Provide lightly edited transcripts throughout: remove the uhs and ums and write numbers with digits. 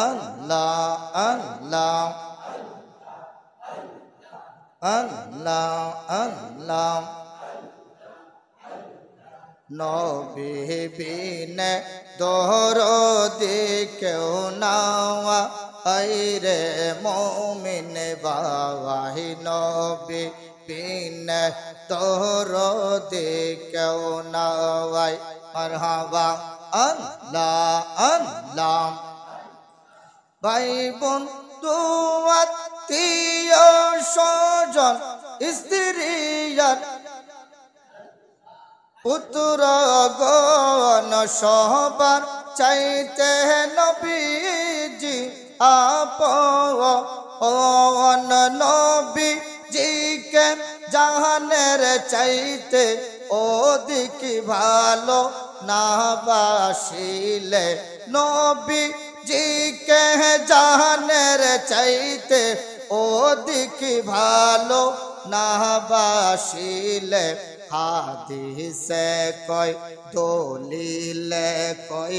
আল্লাহ আল্লাহ আল্লাহ আল্লাহ নবী বিনে দরদি কেউ না আইরে মুমিন বাবাই নবী বিনে দরদি কেউ না মারহাবা আল্লাহ আল্লাহ ভাই বন্ধু আত্মীয় স্বজন স্ত্রী আর পুত্র গণ সবার চাইতে নবীজি আপন নবীজিকে জাহানের চাইতে অধিক ভালো না বাসিলে নবীজিকে জাহানের চাইতে অধিক ভালো না বাসিলে হাদিসে কই দলিলে কই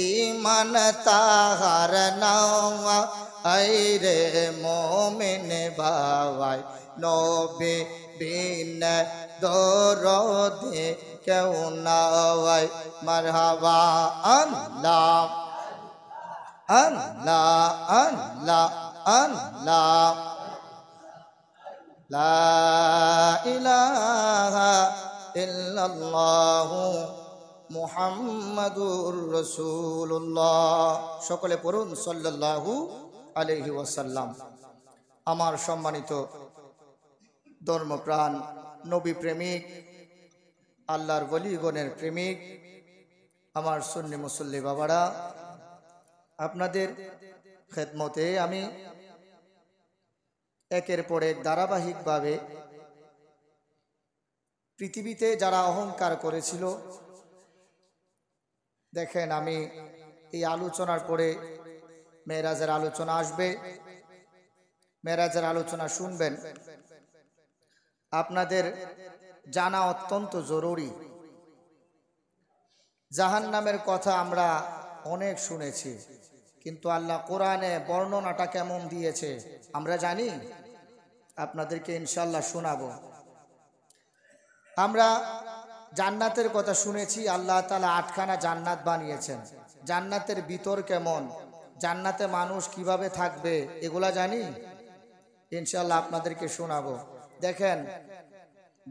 ঈমান তাহার নাওয়া আইরে মুমিন বাবাই নবী বিনে দরদি কেউ নাই মারহাবা আল্লাহ আল্লাহ আল্লাহ আল্লাহ লা ইলাহা ইল্লাল্লাহু মুহাম্মাদুর রাসূলুল্লাহ। সকলে পড়ুন সাল্লাল্লাহু আলাইহি ওয়াসাল্লাম। আমার সম্মানিত ধর্মপ্রাণ নবী প্রেমিক আল্লাহর ওলিগণের প্রেমিক আমার সুন্নি মুসল্লি বাবারা, আপনাদের খেদমতে আমি একের পর এক ধারাবাহিকভাবে পৃথিবীতে যারা অহংকার করেছিল, দেখেন আমি এই আলোচনার পরে মেরাজের আলোচনা আসবে, মেরাজের আলোচনা শুনবেন। আপনাদের জানা অত্যন্ত জরুরি। জাহান্নামের কথা আমরা অনেক শুনেছি, কিন্তু আল্লাহ কোরআনে বর্ণনাটা কেমন দিয়েছে আমরা জানি। আপনাদেরকে ইনশাল্লাহ শোনাবো। আমরা জান্নাতের কথা শুনেছি, আল্লাহ তাআলা 8খানা জান্নাত বানিয়েছেন। জান্নাতের ভিতর কেমন, জান্নাতে মানুষ কিভাবে থাকবে এগুলা জানি, ইনশাল্লাহ আপনাদেরকে শোনাবো। দেখেন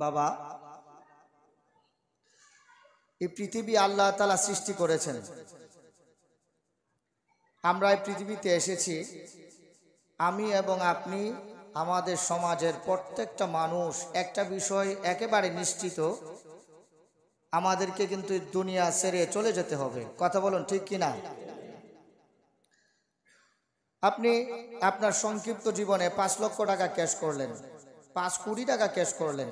বাবা, এই পৃথিবী আল্লাহ তাআলা সৃষ্টি করেছেন। আমরা এই পৃথিবীতে এসেছি, আমি এবং আপনি, আমাদের সমাজের প্রত্যেকটা মানুষ একটা বিষয় একেবারে নিশ্চিত, আমাদেরকে কিন্তু দুনিয়া ছেড়ে চলে যেতে হবে। কথা বলুন ঠিক কিনা? আপনি আপনার সংক্ষিপ্ত জীবনে 5 লক্ষ টাকা ক্যাশ করলেন, 5 কোটি টাকা ক্যাশ করলেন,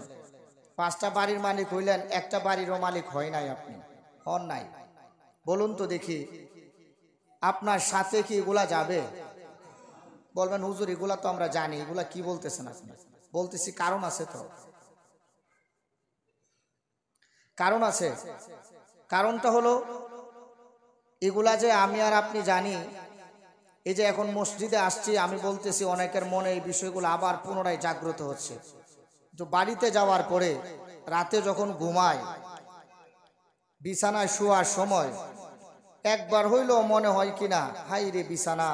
5টা বাড়ির মালিক হইলেন, একটা বাড়িরও মালিক হয় নাই, আপনি হন নাই। বলুন তো দেখি, আপনার সাথে কি এগুলা যাবে? বলবেন হুজুর এগুলা তো আমরা জানি, এগুলা কি বলতেছেন আপনি? বলতেছি কারণ আছে তো, কারণ আছে। কারণটা হলো এগুলা যে আমি আর আপনি জানি, এই যে এখন মসজিদে আসছি আমি বলতেছি, অনেকের মনে এই বিষয়গুলো আবার পুনরায় জাগ্রত হচ্ছে। তো বাড়িতে যাওয়ার পরে রাতে যখন ঘুমায়, বিছানায় শোয়ার সময় একবার হইলেও মনে হয় কিনা, হাই রে বিছানা,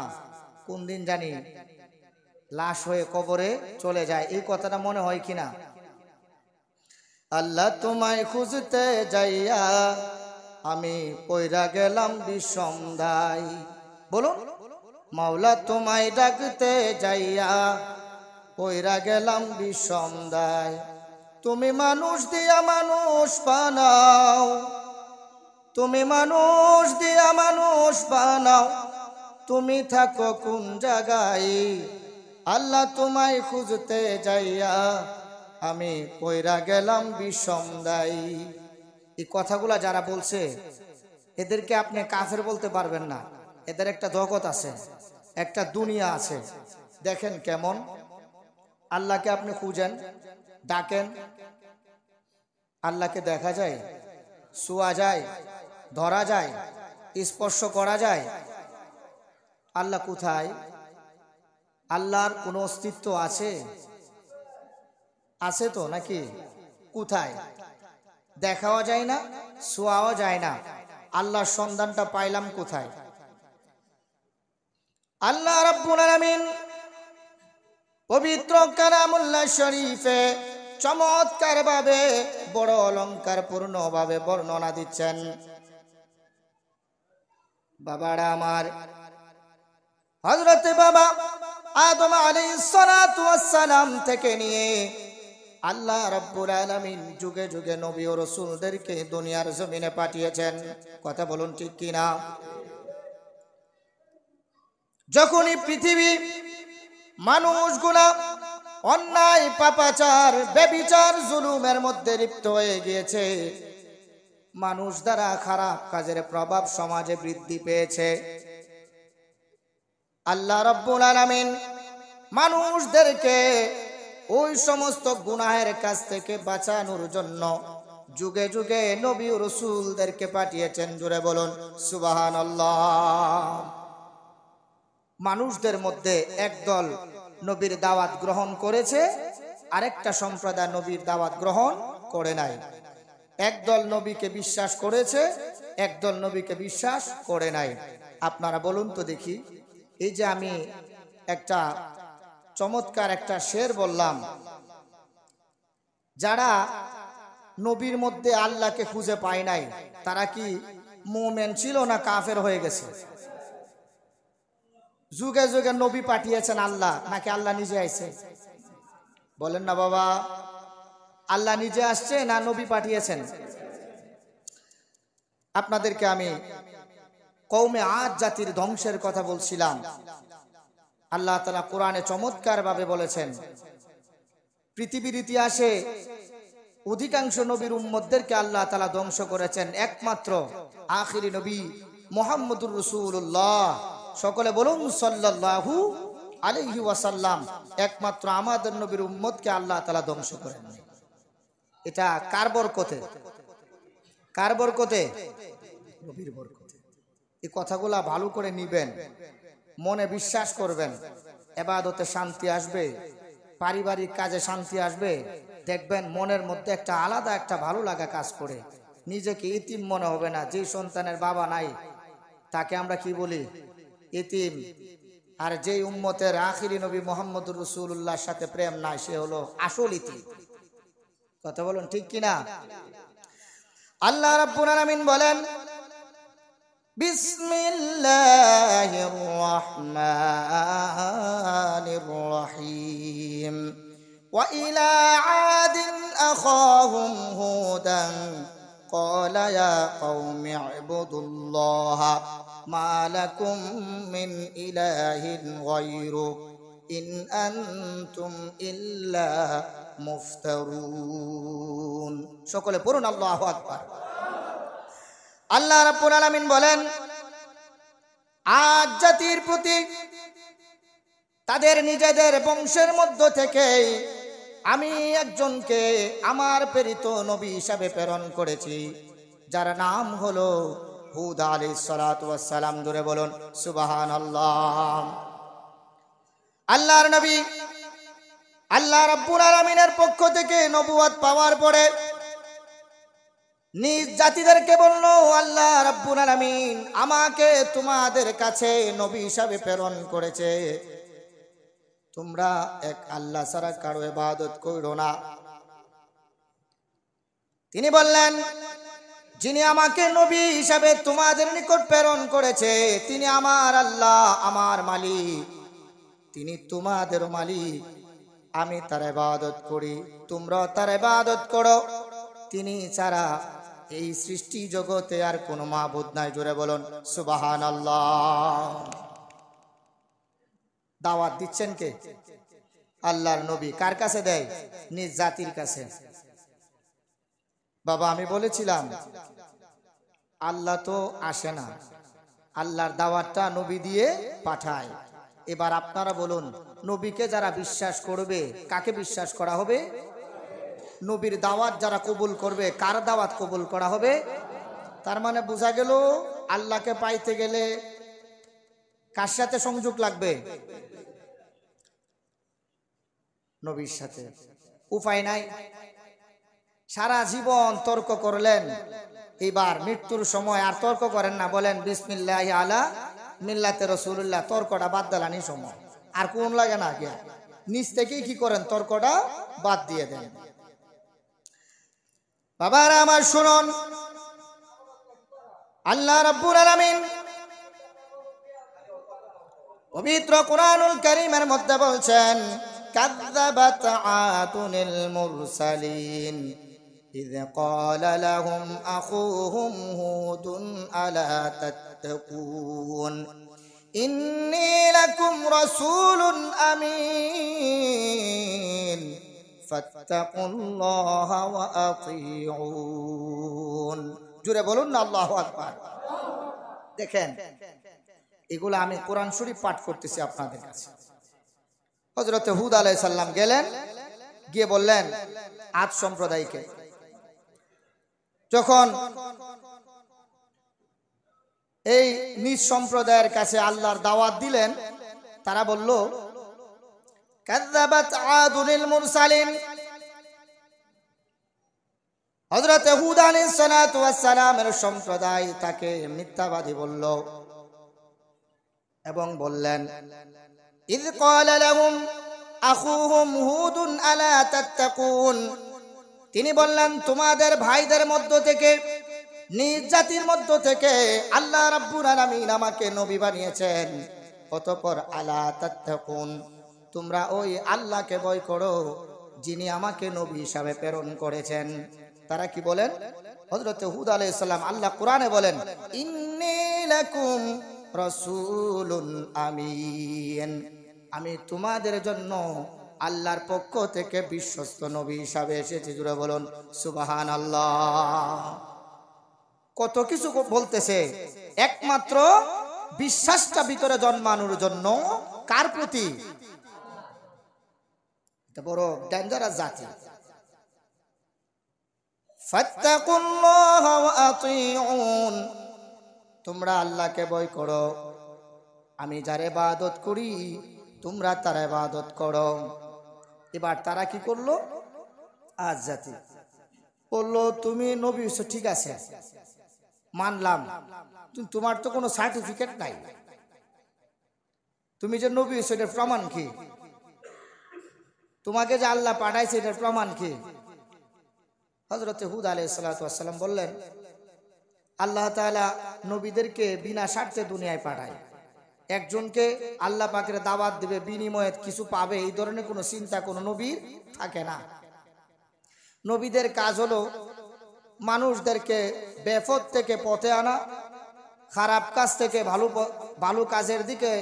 কোন দিন জানি লাশ হয়ে কবরে চলে যায়, এই কথাটা মনে হয় কিনা? আল্লাহ তোমায় খুঁজতে যাইয়া আমি পয়রা গেলাম বিষম দাই। বলুন, মাওলা তোমায় ডাকতে যাইয়া পয়রা গেলাম বিষম দাই। তুমি মানুষ দিয়া মানুষ বানাও, তুমি মানুষ দিয়া মানুষ বানাও, তুমি থাকো কোন জায়গায়? আল্লাহ তোমায় খুঁজতে যাইয়া আমি পয়রা গেলাম বিষম দাই। এই কথাগুলা যারা বলছে এদেরকে আপনি কাফের বলতে পারবেন না। এদের একটা জগৎ আছে, একটা দুনিয়া আছে। দেখেন কেমন আল্লাহকে আপনি খুঁজেন, ডাকেন, আল্লাহকে দেখা যায়, ছোঁয়া যায়, ধরা যায়, স্পর্শ করা যায়। আল্লাহ কোথায়? আল্লাহর কোনো অস্তিত্ব আছে? আছে তো নাকি? কোথায়? দেখাও যায় না, ছোঁয়াও যায় না। আল্লাহর সন্ধানটা পাইলাম কোথায়? আল্লাহ রাব্বুল আলামিন পবিত্র কালামুল্লাহ শরীফে চমৎকার ভাবে, বড় অলংকার পূর্ণ ভাবে বর্ণনা দিচ্ছেন। বাবারা আমার, হযরতে বাবা আদম আলাইহিস সালাতু ওয়াস সালাম থেকে নিয়ে আল্লাহ রাব্বুল আলামিন যুগে যুগে নবী ও রাসূলদেরকে দুনিয়ার জমিনে পাঠিয়েছেন। কথা বলুন ঠিক কি না? যখনই পৃথিবী মানুষগুলা অন্যায়, পাপাচার, ব্যভিচার, জুলুমের মধ্যে লিপ্ত হয়ে গিয়েছে, মানুষ দ্বারা খারাপ কাজের প্রভাব সমাজে বৃদ্ধি পেয়েছে, আল্লাহ রাব্বুল আলামিন মানুষদেরকে ওই সমস্ত গুনাহের কাছ থেকে বাঁচানোর জন্য যুগে যুগে নবী ও রাসূলদেরকে পাঠিয়েছেন। জোরে বলুন সুবহানাল্লাহ। মানুষদের মধ্যে একদল নবীর দাওয়াত গ্রহণ করেছে, আরেকটা সম্প্রদায় নবীর দাওয়াত গ্রহণ করে নাই। একদল নবীকে বিশ্বাস করেছে, একদল নবীকে বিশ্বাস করে নাই। আপনারা বলুন তো দেখি, এই যে আমি একটা চমৎকার একটা শের বললাম, যারা নবীর মধ্যে আল্লাহকে খুঁজে পায় নাই, তারা কি মুমিন ছিল না কাফের হয়ে গেছে? যুগে যুগে নবী পাঠিয়েছেন আল্লাহ, নাকি আল্লাহ নিজে আইছে? বলেন না বাবা, আল্লাহ নিজে আসছে না নবী পাঠিয়েছেন? আপনাদেরকে আমি কওমে আদ জাতির ধ্বংসের কথা বলছিলাম। আল্লাহ তাআলা কোরআনে চমৎকার ভাবে বলেছেন, পৃথিবীর ইতিহাসে অধিকাংশ নবীর উম্মতদেরকে আল্লাহ তাআলা ধ্বংস করেছেন, একমাত্র আখিরি নবী মুহাম্মদুর রাসূলুল্লাহ, সকলে বলুন সাল্লাল্লাহু আলাইহি ওয়াসাল্লাম, একমাত্র আমাদের নবীর উম্মতকে আল্লাহ তাআলা ধ্বংস করেন। এটা কার বরকতে? কার বরকতে? নবীর বরকতে। এই কথাগুলা ভালো করে নিবেন, মনে বিশ্বাস করবেন, ইবাদতে শান্তি আসবে, পারিবারিক কাজে শান্তি আসবে, দেখবেন মনের মধ্যে একটা আলাদা একটা ভালো লাগা কাজ করে, নিজেকে ইতিম মনে হবে না। যে সন্তানের বাবা নাই তাকে আমরা কি বলি? ইতিম। আর যেই উম্মতের আখিরি নবী মুহাম্মদুর রাসূলুল্লাহর সাথে প্রেম নাই, সে হলো আসল ইতিম। কথা বলুন ঠিক কিনা? আল্লাহ রাব্বুল আলামিন বলেন, বিসমিল্লাহির রহমানির রহিম, ওয়া ইলা আদিন আখাহুম হুদান ক্বালা ইয়া কওমি ইবুদুল্লাহা মা লাকুম মিন ইলাহিন গায়রু ইন আনতুম ইল্লা মুফতারুন। সকলে পড়ুন আল্লাহু আকবার। আল্লাহ রাব্বুল আলামিন বলেন, আদ জাতির প্রতি তাদের নিজেদের বংশের মধ্য থেকে আমি একজনকে আমার প্রেরিত নবী হিসাবে প্রেরণ করেছি, যার নাম হলো হুদ আলাইহিস সালাতু ওয়াস সালাম। জোরে বলুন সুবহানাল্লাহ। আল্লাহর নবী আল্লাহ রাব্বুল আলামিনের পক্ষ থেকে নবুয়ত পাওয়ার পরে নিজ জাতিদেরকে বলল, আল্লাহ রাব্বুল আলামিন আমাকে তোমাদের কাছে নবী হিসাবে প্রেরণ করেছে, তোমরা এক আল্লাহ ছাড়া কারো ইবাদত করো না। তিনি বললেন, যিনি আমাকে নবী হিসাবে তোমাদের নিকট প্রেরণ করেছে তিনি আমার আল্লাহ, আমার মালিক, তিনি তোমাদের মালিক। আমি তার ইবাদত করি, তোমরা তার ইবাদত করো। তিনি ছাড়া এই সৃষ্টি জগতে আর কোনো মাবুদ নাই। জোরে বলুন সুবহানাল্লাহ। দাওয়াত দিচ্ছেন কে? আল্লাহর নবী। কার কাছে দেয়? নিজ জাতির কাছে। বাবা আমি বলেছিলাম আল্লাহ তো আসে না, আল্লাহর দাওয়াতটা নবী দিয়ে পাঠায়। এবার আপনারা বলুন, নবীকে যারা বিশ্বাস করবে, কাকে বিশ্বাস করা হবে? নবীর দাওয়াত যারা কবুল করবে, কার দাওয়াত কবুল করা হবে? তার মানে বোঝা গেল আল্লাহকে পাইতে গেলে কার সাথে সংযোগ লাগবে? নবীর সাথে। উপায় নাই, সারা জীবন তর্ক করলেন, এবার মৃত্যুর সময় আর তর্ক করেন না, বলেন বিসমিল্লাহি আলা মিল্লাতে রাসূলুল্লাহ, তর্কটা বাদ দিলানি সময় আর কোন লাগে না গিয়া নিজ থেকেই কি করেন, তর্কটা বাদ দিয়ে দেন। বাবারা আমার শুনুন, আল্লাহ রাব্বুল আলামিন পবিত্র কুরআনুল কারীমের মধ্যে বলছেন, কাযযাবাত আদুল মুরসালিন ইয ক্বালা লাহুম আখুহুম হুদুন আলা তাত্তাকুন ইন্নী লাকুম রাসূলুন আমিন ফাত্তাকুল্লাহা ওয়া আতিউন। জোরে বলুন না আল্লাহু আকবার। দেখেন, এগুলো আমি কোরআন শরীফ পাঠ করতেছি আপনাদের কাছে। হযরত হুদ আলাইহিস সালাম গেলেন, গিয়ে বললেন আদ সম্প্রদায়কে, যখন এই নিজ সম্প্রদায়ের কাছে আল্লাহর দাওয়াত দিলেন, তারা বলল কাযযাবাত আদুল মুরসালিন। হযরত হুদ আলাইহিস সালাতু ওয়াস সালামের সম্প্রদায় তাকে মিথ্যাবাদী বলল এবং বললেন, ইয ক্বালা লাহুম আখুহুম হুদুন আলা তাত্তাকুন, তিনি বললেন তোমাদের ভাইদের মধ্য থেকে, নিজ জাতির মধ্য থেকে আল্লাহ রাব্বুল আলামিন আমাকে নবী বানিয়েছেন, অতঃপর আলা তাত্তাকুন, তোমরা ওই আল্লাহকে ভয় করো যিনি আমাকে নবী হিসাবে প্রেরণ করেছেন। তারা কি বলেন? হযরত হুদ আলাইহিস সালাম, আল্লাহ কোরআনে বলেন, ইন্নী লাকুম রাসূলুন আমিন, আমি তোমাদের জন্য আল্লাহর পক্ষ থেকে বিশ্বস্ত নবী হিসাবে এসেছি। জুড়ে বলুন সুবহানাল্লাহ। কত কিছু বলতেছে, একমাত্র বিশ্বাসটা ভিতরে জন্মানোর জন্য। কার প্রতি? এটা বড় ডেঞ্জারাস জাতি। ফাত্তাকুল্লাহা ওয়া আতিউন, তোমরা আল্লাহকে ভয় করো, আমি যার ইবাদত করি তোমরা তার ইবাদত করো। এবার তারা কি করলো? আজ জাতি বললো তুমি নবী হইছো, ঠিক আছে মানলাম, তোমার তো কোনো সার্টিফিকেট নাই, তুমি যে নবী হইছো এটার প্রমাণ কি? তোমাকে যে আল্লাহ পাঠাইছে এটার প্রমাণ কি? হযরত হুদ আলাইহিস সালাতু ওয়াস সালাম বললেন, আল্লাহ তাআলা নবীদেরকে বিনা স্বার্থে দুনিয়ায় পাঠায়, একজনকে আল্লাহ পাকের দাওয়াত দিবে, বিনিময়ে কিছু পাবে, এই ধরনের কোনো চিন্তা কোনো নবীর থাকে না। নবীদের কাজ হলো মানুষদেরকে বেপথ থেকে পথে আনা, খারাপ কাজ থেকে ভালো কাজের দিকে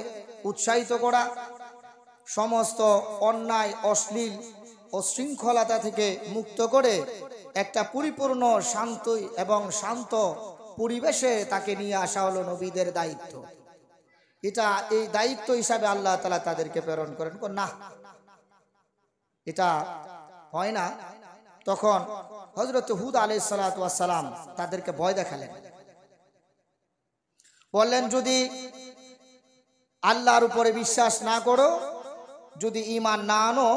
উৎসাহিত করা, সমস্ত অন্যায় অশ্লীল ও শৃঙ্খলতা থেকে মুক্ত করে একটা পরিপূর্ণ শান্ত এবং শান্ত পরিবেশে তাকে নিয়ে আসা হলো নবীদের দায়িত্ব। এটা এই দায়িত্ব হিসাবে আল্লাহ তাআলা তাদেরকে প্রেরণ করেন। না, এটা হয় না। তখন হযরত হুদ আলাইহিস সালাতু ওয়াস সালাম তাদেরকে ভয় দেখালেন, বললেন যদি আল্লাহর উপরে বিশ্বাস না করো, যদি ঈমান না আনো,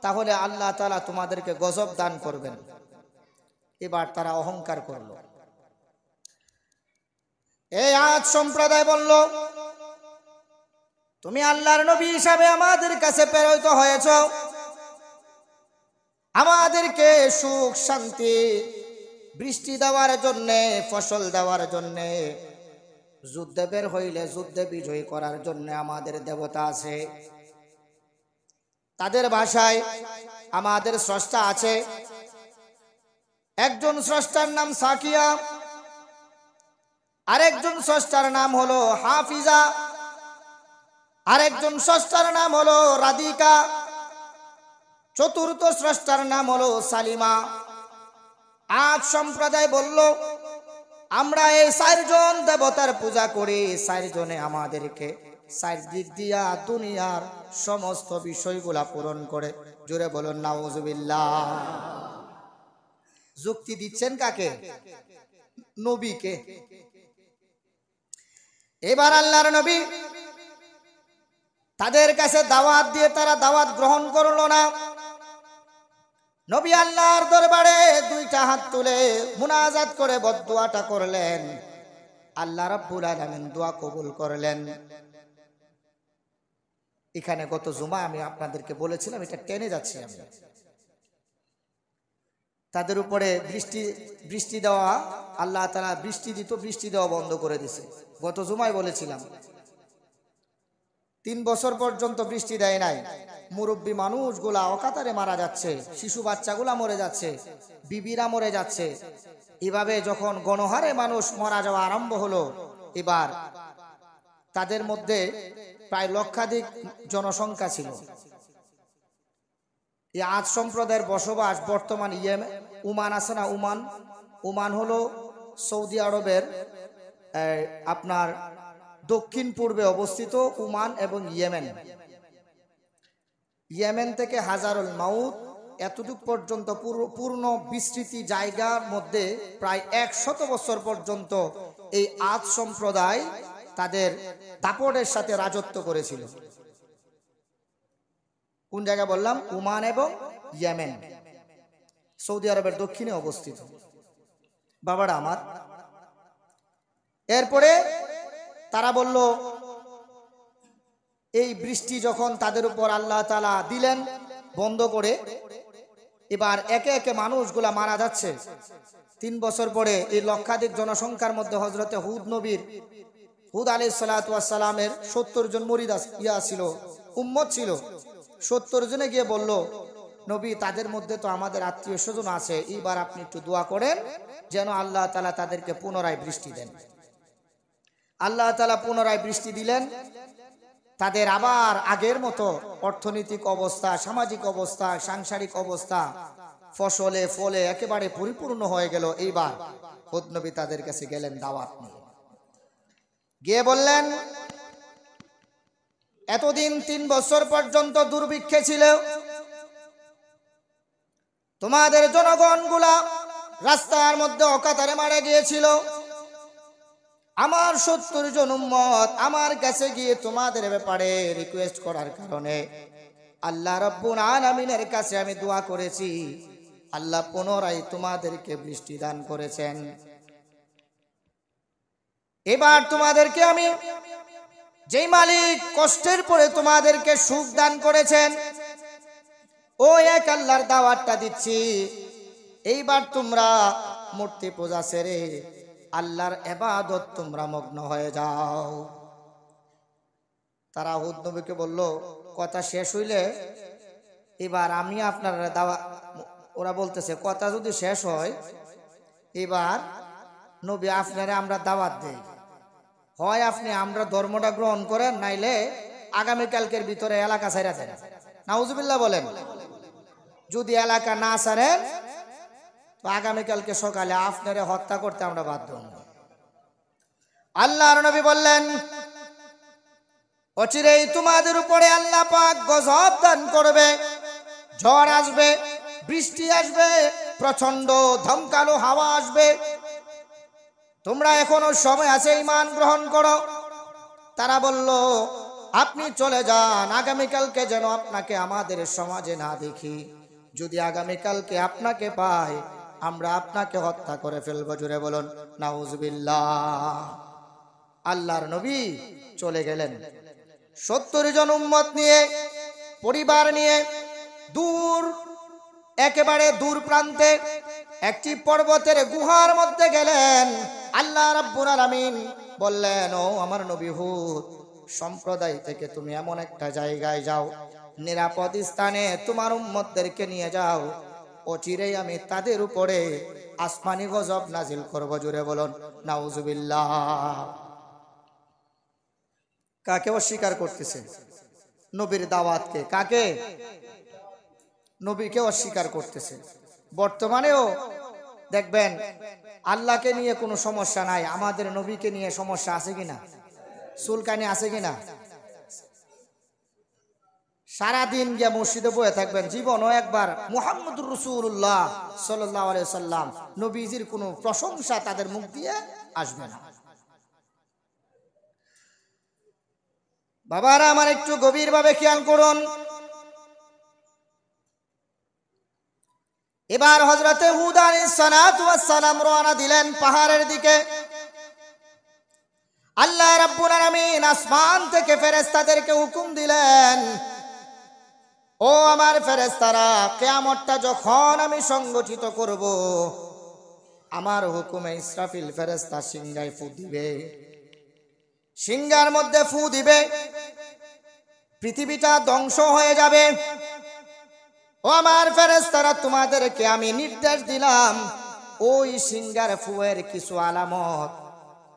তাহলে আল্লাহ তাআলা তোমাদেরকে গজব দান করবেন। এবার তারা অহংকার করলো। এই আদ সম্প্রদায় বলল, তুমি আল্লাহর নবী হিসাবে আমাদের কাছে প্রেরিত হয়েছ, আমাদেরকে সুখ শান্তি বৃষ্টি দেওয়ার জন্যে, ফসল দেওয়ার জন্যে, যুদ্ধে বের হইলে যুদ্ধে বিজয় করার জন্য আমাদের দেবতা আছে, তাদের ভাষায় আমাদের স্রষ্টা আছে। একজন স্রষ্টার নাম সাকিয়া, আরেকজন স্রষ্টার নাম হলো হাফিজা, আরেকজন স্রষ্টার নাম হলো রাধিকা, চতুর্থ স্রষ্টার নাম হলো সালিমা। আজ সম্প্রদায় বলল, আমরা এই চারজন দেবতার পূজা করি, চারজনে আমাদেরকে চারদিক দিয়া দুনিয়ার সমস্ত বিষয়গুলা পূরণ করে। জোরে বলুন নাউজুবিল্লাহ। যুক্তি দিচ্ছেন কাকে? নবীকে। এবার আল্লাহর নবী তাদের কাছে দাওয়াত দিয়ে তারা দাওয়াত গ্রহণ করলো না। নবী আল্লাহর দরবারে দুইটা হাত তুলে মুনাজাত করে বদদুয়াটা করলেন। আল্লাহ রাব্বুল আলামিন দোয়া কবুল করলেন। এখানে গত জুমা আমি আপনাদেরকে বলেছিলাম, এটা টেনে যাচ্ছি আমি, তাদের উপরে বৃষ্টি দেওয়া, আল্লাহ তাআলা বৃষ্টি দিত, বৃষ্টি দেওয়া বন্ধ করে দিছে। গত জুমায় বলেছিলাম 3 বছর পর্যন্ত বৃষ্টি দেয় নাই। মুরব্বী মানুষগুলা অকাতারে মারা যাচ্ছে, শিশু বাচ্চাগুলা মরে যাচ্ছে, বিবিরা মরে যাচ্ছে। এভাবে যখন গণহারে মানুষ মারা যাওয়া আরম্ভ হলো, এবার তাদের মধ্যে প্রায় লক্ষাধিক জনসংখ্যা ছিল। এই আদ সম্প্রদায়ের বসবাস বর্তমান ওমান আছে না, ওমান হলো সৌদি আরবের আপনার দক্ষিণ পূর্বে অবস্থিত ওমান এবং ইয়েমেন থেকে হাজারুল মাউত এতটুক পর্যন্ত পূর্ণ বিস্তৃতি জায়গার মধ্যে প্রায় 100 বছর পর্যন্ত এই আদ সম্প্রদায় তাদের দাপটের সাথে রাজত্ব করেছিল। কোন জায়গা বললাম? ওমান এবং ইয়েমেন, সৌদি আরবের দক্ষিণে অবস্থিত। বাবারা আমার, এরপরে তারা বলল, এই বৃষ্টি যখন তাদের উপর আল্লাহ তাআলা দিলেন বন্ধ করে, এবার একে একে মানুষগুলা মারা যাচ্ছে। 3 বছর পরে এই লক্ষাধিক জনসংখ্যার মধ্যে হযরতে হুদ আলাইহিস সালাতু ওয়াস সালামের 70 জন মুরিদ ছিল, উম্মত ছিল। 70 জনে গিয়ে বলল, নবী তাদের মধ্যে তো আমাদের আত্মীয় স্বজন আছে, এবার আপনি একটু দোয়া করেন যেন আল্লাহ তাআলা তাদেরকে পুনরায় বৃষ্টি দেন। আল্লাহ তাআলা পুনরায় বৃষ্টি দিলেন। তাদের আবার আগের মতো অর্থনৈতিক অবস্থা, সামাজিক অবস্থা, সাংসারিক অবস্থা, ফসলে ফলে একেবারে পরিপূর্ণ হয়ে গেল। এইবার হুদ নবী তাদের কাছে গেলেন দাওয়াত নিয়ে, গিয়ে বললেন, এতদিন 3 বছর পর্যন্ত দুর্ভিক্ষে ছিল, তোমাদের জনগণগুলা রাস্তার মধ্যে অকাতারে মারা গিয়েছিল। আমার 70 জন উম্মত আমার কাছে গিয়ে তোমাদের ব্যাপারে রিকোয়েস্ট করার কারণে আল্লাহ রাব্বুল আলামিনের কাছে আমি দোয়া করেছি, আল্লাহ পুনরায় তোমাদেরকে বৃষ্টি দান করেছেন। এবার তোমাদেরকে আমি, যেই মালিক কষ্টের পরে তোমাদেরকে সুখ দান করেছেন, ও এক আল্লাহর দাওয়াতটা দিচ্ছি। এইবার তোমরা মূর্তি পূজা ছেড়ে আল্লাহর ইবাদত তোমরা মগ্ন হয়ে যাও। তারা হুদ নবীকে বলল, কথা শেষ হইলে এবার আমি আপনার দাওয়াত, ওরা বলতেছে কথা যদি শেষ হয় এবার নবী আপনারে আমরা দাওয়াত দেই, হয় আপনি আমরা ধর্মটা গ্রহণ করেন, নাইলে আগামীকালকের ভিতরে এলাকা ছাইরা দেন। নাউজুবিল্লাহ বলেন। যদি এলাকা না ছাড়েন তো আগামীকালকে সকালে আপনারে হত্যা করতে আমরা বাধ্য হব। আল্লাহর নবী বললেন, অচিরেই তোমাদের উপরে আল্লাহ পাক গজব দান করবে, ঝড় আসবে, বৃষ্টি আসবে, প্রচন্ড ধমকালো হাওয়া আসবে। তোমরা এখনো সময় আছে, ঈমান গ্রহণ করো। তারা বলল, আপনি চলে যান, আগামীকালকে যেন আপনাকে আমাদের সমাজে না দেখি। যদি আগামীকালকে আপনাকে পাই আমরা আপনাকে হত্যা করে ফেলবো। জুড়ে বলুন নাউজুবিল্লাহ। আল্লাহর নবী চলে গেলেন 70 জন উম্মত নিয়ে, পরিবার নিয়ে দূর, একেবারে দূর প্রান্তে একটি পর্বতের গুহার মধ্যে গেলেন। আল্লাহ রাব্বুল আলামিন বললেন, ও আমার নবী হুদ, সম্প্রদায় থেকে তুমি এমন একটা জায়গায় যাও, নিরাপদ স্থানে তোমার উম্মতদেরকে নিয়ে যাও, অচিরেই আমি তাদের উপরে আসমানি গজব নাজিল করব। জুড়ে বলুন নাউজুবিল্লাহ। কাকে অস্বীকার করতেছে? নবীর দাওয়াতকে। কাকে? নবীকে অস্বীকার করতেছে। বর্তমানেও দেখবেন আল্লাহকে নিয়ে কোনো সমস্যা নাই, আমাদের নবীকে নিয়ে সমস্যা আছে কিনা? চুলকানি আছে কিনা? সারাদিন গিয়ে মসজিদে বয়ে থাকবেন, জীবনও একবার মুহাম্মদুর রাসূলুল্লাহ সাল্লাল্লাহু আলাইহি সাল্লাম নবীজির কোনো প্রশংসা তাদের মুখ দিয়ে আসবে না। বাবারা আমার একটু গভীরভাবে খেয়াল করুন। এবার হযরতে হুদ আলাইহিস সালাতু ওয়াস সালাম রওনা দিলেন পাহাড়ের দিকে। আল্লাহ রাব্বুল আলামিন আসমান থেকে ফেরেশতাদেরকে হুকুম দিলেন, ও আমার ফেরেশতারা, কিয়ামতটা যখন আমি সংগঠিত করব, আমার হুকুমে ইসরাফিল ফেরেশতা সিংহায় ফু দিবে। সিংহার মধ্যে ফু দিবে, পৃথিবীটা ধ্বংস হয়ে যাবে। ও আমার ফেরেশতারা, তোমাদেরকে আমি নির্দেশ দিলাম, ওই সিংহার ফুয়ের কিছু আলামত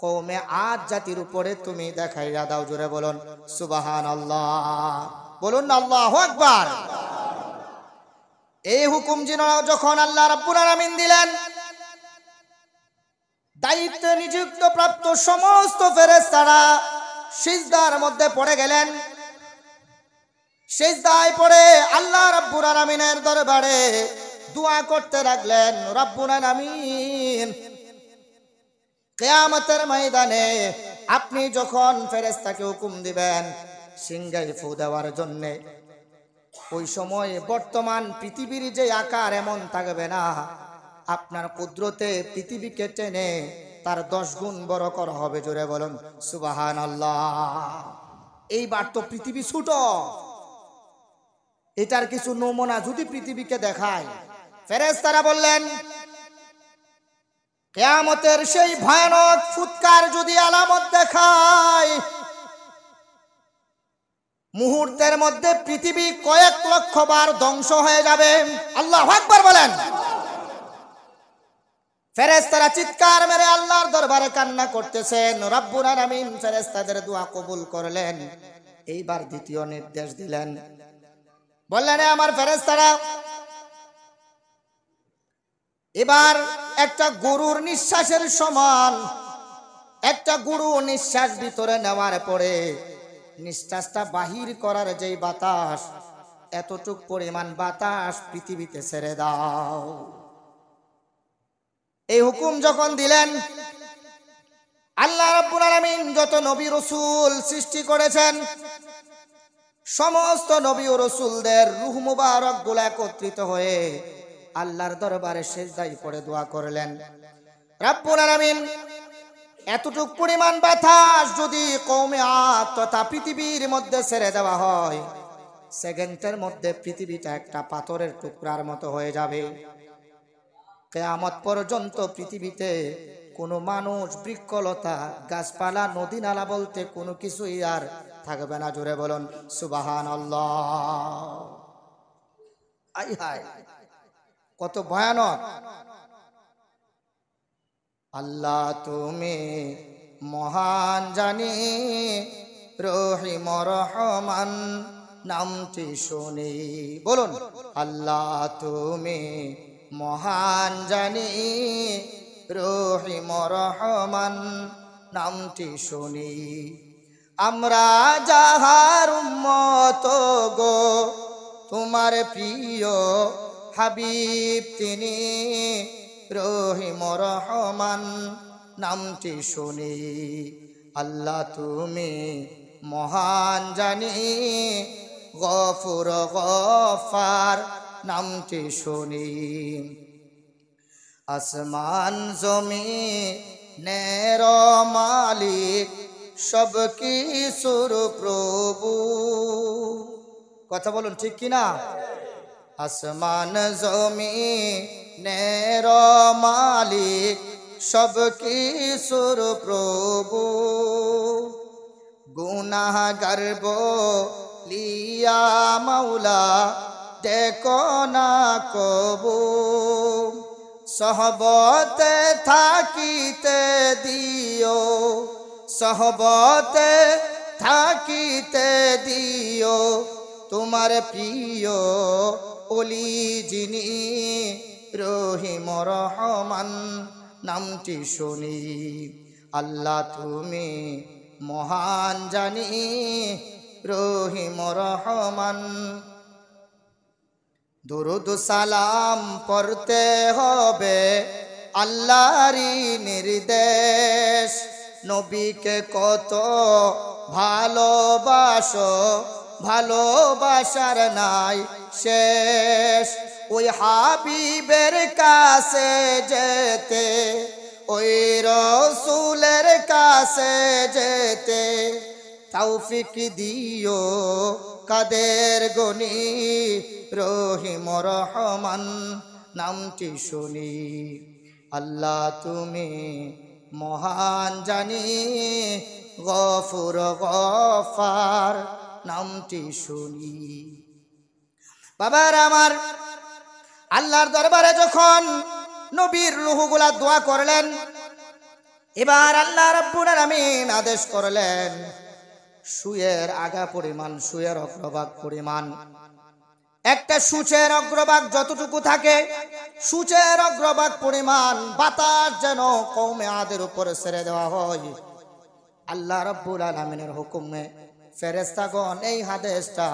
কওমে আদ জাতির উপরে তুমি দেখাইয়া দাও। জোরে বলুন সুবহানাল্লাহ, বলুন আল্লাহু আকবার। এই হুকুম যখন আল্লাহ রাব্বুল আলামিন দিলেন, দায়িত্বে নিযুক্ত প্রাপ্ত সমস্ত ফেরেশতারা সিজদার মধ্যে পড়ে গেলেন। সিজদায় পড়ে আল্লাহ রাব্বুল আলামিনের দরবারে দোয়া করতে লাগলেন, রব্বুল আলামিন, কিয়ামতের ময়দানে আপনি যখন ফেরেশতাকে হুকুম দিবেন সিংহায় ফু দেওয়ার জন্য, ওই সময় বর্তমান পৃথিবীর যে আকার এমন থাকবে না, আপনার কুদরতে পৃথিবীকে টেনে তার 10 গুণ বড় করা হবে। জোরে বলুন সুবহানাল্লাহ। এইবার তো পৃথিবী ছোট, এটার কিছু নমুনা যদি পৃথিবীকে দেখায়। ফেরেশতারা বললেন, কিয়ামতের সেই ভয়ানক ফুৎকার যদি আলামত দেখায়, মুহূর্তের মধ্যে পৃথিবী কয়েক লক্ষ বার ধ্বংস হয়ে যাবে। আল্লাহু আকবার বলেন। ফেরেশতারা চিৎকার মেরে আল্লাহর দরবারে কান্না করতেছেন। রব্বুল আলামিন ফেরেশতাদের দোয়া কবুল করলেন। এইবার দ্বিতীয় নির্দেশ দিলেন, বললেন, আমার ফেরেশতারা, এবার একটা গরুর নিঃশ্বাসের সমান, একটা গরু নিঃশ্বাস ভিতরে নেওয়ার পরে নিঃশ্বাসটা বাহির করার যেই বাতাস, এতটুক পরিমাণ বাতাস পৃথিবীতে ছেড়ে দাও। এই হুকুম যখন দিলেন, আল্লাহ রাব্বুল আলামিন যত নবী রাসূল সৃষ্টি করেছেন, সমস্ত নবী ও রাসূলদের রূহ মুবারক গুলো একত্রিত হয়ে আল্লাহর দরবারে সিজদায় পড়ে দোয়া করলেন, রাব্বুল আলামিন, এতটুক পরিমাণ বাতাস যদি কওমে আদ তথা পৃথিবীর মধ্যে ছেড়ে দেওয়া হয়, সেকেন্ডের মধ্যে পৃথিবীটা একটা পাথরের টুকরার মতো হয়ে যাবে। কিয়ামত পর্যন্ত পৃথিবীতে কোনো মানুষ, বৃক্ষলতা, গাছপালা, নদী নালা বলতে কোনো কিছুই আর থাকবে না। জোরে বলুন সুবহানাল্লাহ। আই হায়, কত ভয়ানক! আল্লাহ তুমি মহান, জানি রহিম রহমান নামটি শুনি। বলুন, আল্লাহ তুমি মহান, জানি রহিম রহমান নামটি শুনি। আমরা যাহার উম্মত গো, তোমার প্রিয় হাবিব তিনি রহিম রহমান নামটি শুনি। আল্লাহ তুমি মহান, জানি গফুর গফার নামটি শুনি। আসমান জমিনের মালিক, সব কিছুর প্রভু। কথা বলুন ঠিক কিনা? আসমান জমিনের মালিক, সব কিছুর প্রভু। গুনাহগার বলিয়া মাওলা দেখো না কবু। সহবতে থাকিতে দিও, সহবতে থাকিতে দিও তোমার প্রিয় ওলি যিনি রহিম রহমান নামটি শুনি। আল্লাহ তুমি মহান, জানি রহিম রহমান। দুরুদ সালাম পড়তে হবে আল্লাহরই নির্দেশ, নবীকে কত ভালোবাসো, ভালোবাসার নাই শেষ। ওই হাবিবের কাছে যেতে, ওই রসুলের কাছে যেতে তৌফিক দিও কাদের গনি, রহিম রহমান নামটি শুনি। আল্লাহ তুমি মহান জানি, গফুর গফার নামটি শুনি। বাবার আমার, আল্লাহর দরবারে যখন নবীর রূহগুলা দোয়া করলেন, এবার আল্লাহ রাব্বুল আলামিন আদেশ করলেন, সুয়ের আগা পরিমাণ, সুয়ের অগ্রভাগ পরিমাণ, একটা সূচের অগ্রভাগ যতটুকু থাকে, সূচের অগ্রভাগ পরিমাণ বাতাস যেন কওমে আদের উপরে ছেড়ে দেওয়া হয়। আল্লাহ রাব্বুল আলামিনের হুকুমে ফেরেশতাগণ এই আদেশটা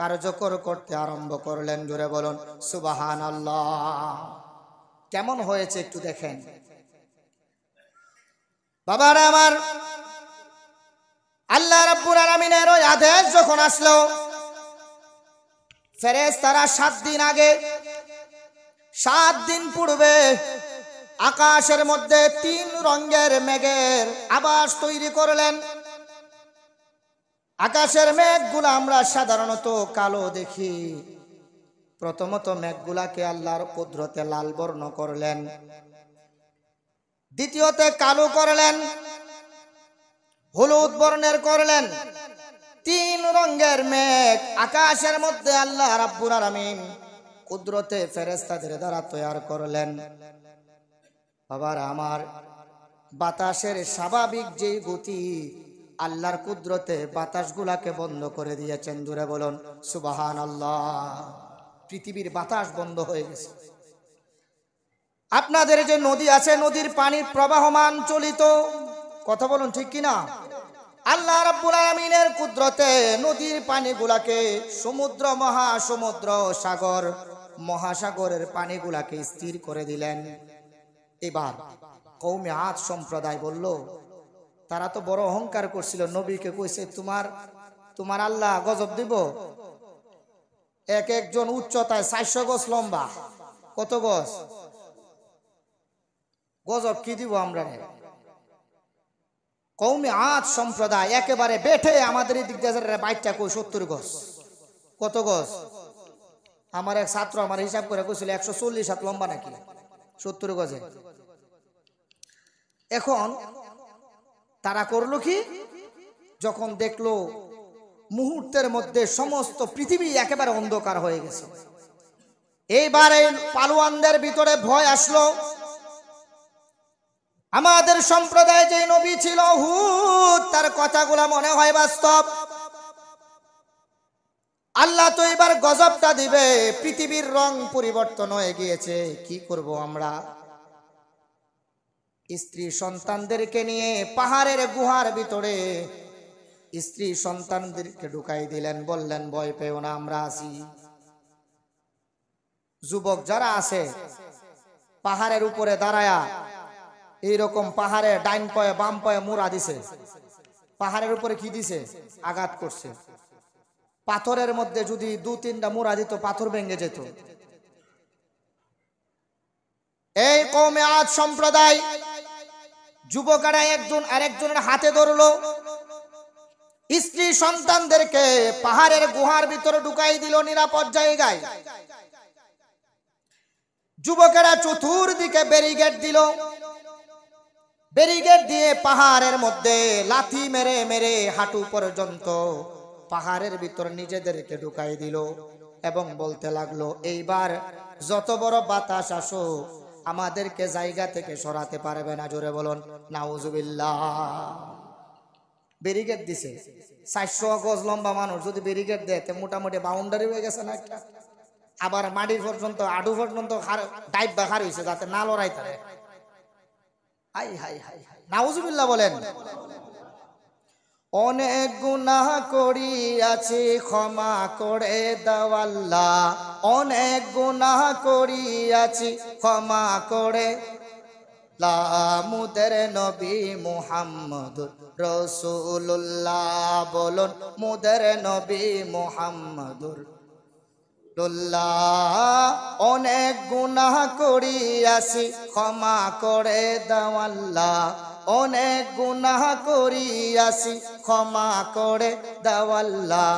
কার্যকর করতে আরম্ভ করলেন। জোরে বলুন সুবহানাল্লাহ। কেমন হয়েছে একটু দেখেন। বাবারা আমার, আল্লাহ রাব্বুল আলামিনের ওই আদেশ যখন আসলো, ফেরেশতারা 7 দিন আগে, 7 দিন পূর্বে আকাশের মধ্যে 3 রঙের মেঘের আবাস তৈরি করলেন। আকাশের মেঘগুলা আমরা সাধারণত কালো দেখি, প্রথমত মেঘগুলাকে আল্লাহর কুদরতে লাল বর্ণ করলেন, দ্বিতীয়তে কালো করলেন, হলুদ বর্ণের করলেন। 3 রঙের মেঘ আকাশের মধ্যে আল্লাহ রাব্বুল আলামিন কুদরতে ফেরেশতাদের দ্বারা তৈরি করলেন। বাবার আমার, বাতাসের স্বাভাবিক যে গতি, আল্লাহর কুদরতে বাতাসগুলাকে বন্ধ করে দিয়েছেন। জোরে বলুন সুবহানাল্লাহ। পৃথিবীর বাতাস বন্ধ হয়ে গেছে। আপনাদের যে নদী আছে, নদীর পানি প্রবাহমান চলিত, কথা বলুন ঠিক কিনা? আল্লাহ রাব্বুল আলামিনের কুদরতে নদীর পানিগুলাকে সমুদ্র, মহাসমুদ্র, সাগর, মহাসাগরের পানিগুলাকে স্থির করে দিলেন। এবার কওমে আদ সম্প্রদায় বলল, তারা তো বড় অহংকার করছিল, নবীকে কইছে তোমার আল্লাহ গজব দিব। এক একজন উচ্চতায় 400 গজ লম্বা। কত গজ? গজব কি দিব আমরা? কওমে আদ সম্প্রদায় একেবারে বেঠে আমাদের এই দিক দিয়ে বাইকটা কই 70 গজ। কত গজ? আমার এক ছাত্র আমার হিসাব করে কইছিল 140 হাত লম্বা নাকি 70 গজে। এখন তারা করলো কি, যখন দেখলো মুহূর্তের মধ্যে সমস্ত পৃথিবী একেবারে অন্ধকার হয়ে গেছে, এইবারে পালোয়ানদের ভিতরে ভয় আসলো। আমাদের সম্প্রদায়ে যে নবী ছিল হুদ, তার কথাগুলো মনে হয় বাস্তব। আল্লাহ তো এবার গজবটা দিবে, পৃথিবীর রং পরিবর্তন হয়ে গিয়েছে, কি করব আমরা? স্ত্রী সন্তানদেরকে নিয়ে পাহাড়ের গুহার ভিতরে স্ত্রী সন্তানদেরকে ঢুকাই দিলেন, বললেন ভয় পেও না, আমরা আছি। যুবক যারা আছে পাহাড়ের উপরে দাঁড়ায়া এইরকম পাহাড়ে ডাইন পায়ে বাম পায়ে মুড়া দিছে, পাহাড়ের উপরে কি দিছে? আঘাত করছে। পাথরের মধ্যে যদি 2-3টা মুড়া দিত, পাথর ভেঙে যেত। এই কওমে আদ সম্প্রদায় যুবকেরা একজন আরেকজনের হাতে ধরলো, স্ত্রী সন্তানদেরকে পাহাড়ের গুহার ভিতরে ঢুকাই দিল নিরাপদ জায়গায়। যুবকেরা চতুর্দিকে ব্যারিকেড দিল, ব্যারিকেড দিয়ে পাহাড়ের মধ্যে লাথি মেরে মেরে হাঁটু পর্যন্ত পাহাড়ের ভিতর নিজেদেরকে ঢুকাই দিল এবং বলতে লাগলো, এইবার যত বড় বাতাস আসো আমাদেরকে জায়গা থেকে সরাতে পারবে না। জোরে বলুন নাউজুবিল্লাহ। ব্যারিকেড দিছে, 400 গজ লম্বা মানুষ যদি ব্যারিকেড দেয়, মোটামুটি বাউন্ডারি হয়ে গেছে না একটা। আবার মাটি পর্যন্ত, আডু পর্যন্ত ডাইব বা খার হয়েছে, যাতে না লড়াই থাকে। হাই হাই হাই হাই, নাউজুবিল্লাহ বলেন। অনেক গুনাহ করিয়াছি ক্ষমা করে দাও আল্লাহ, অনেক গুনাহ করিয়াছি ক্ষমা করে। মুদের নবী মুহাম্মদুর রাসূলুল্লাহ বলুন মুদের নবী মুহাম্মদুর অনেক গুনাহ করিয়াছি ক্ষমা করে দাও আল্লাহ অনেক গুনাহ করিয়াছি ক্ষমা করে দাও আল্লাহ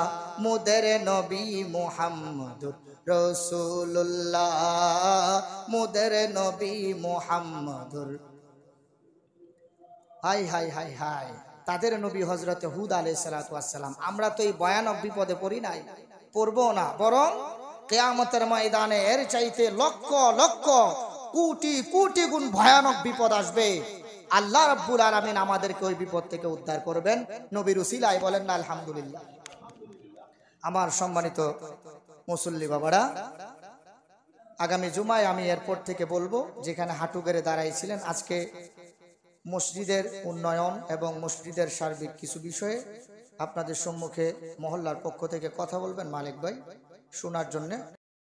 মুদের নবী মুহাম্মদুর রাসূলুল্লাহ মুদের নবী মুহাম্মদুর হাই হাই হাই হাই তাদের নবী হযরত হুদ আলাইহিস সালাতু ওয়াস সালাম। আমরা তো এই ভয়ানক বিপদে পড়ি নাই, পড়বো না, বরং কিয়ামতের ময়দানে এর চাইতে লক্ষ লক্ষ কোটি কোটি গুণ ভয়ানক বিপদ আসবে। আল্লাহ রাব্বুল আলামিন আমাদেরকে ওই বিপদ থেকে উদ্ধার করবেন নবীর উসিলায়, বলেন না আলহামদুলিল্লাহ। আমার সম্মানিত মুসল্লি বাবারা, আগামী জুমায় আমি এয়ারপোর্ট থেকে বলবো, যেখানে হাঁটু গেড়ে দাঁড়াইছিলেন, আজকে মসজিদের উন্নয়ন এবং মসজিদের সার্বিক কিছু বিষয়ে আপনাদের সম্মুখে মহল্লার পক্ষ থেকে কথা বলবেন মালিক ভাই, শোনার জন্য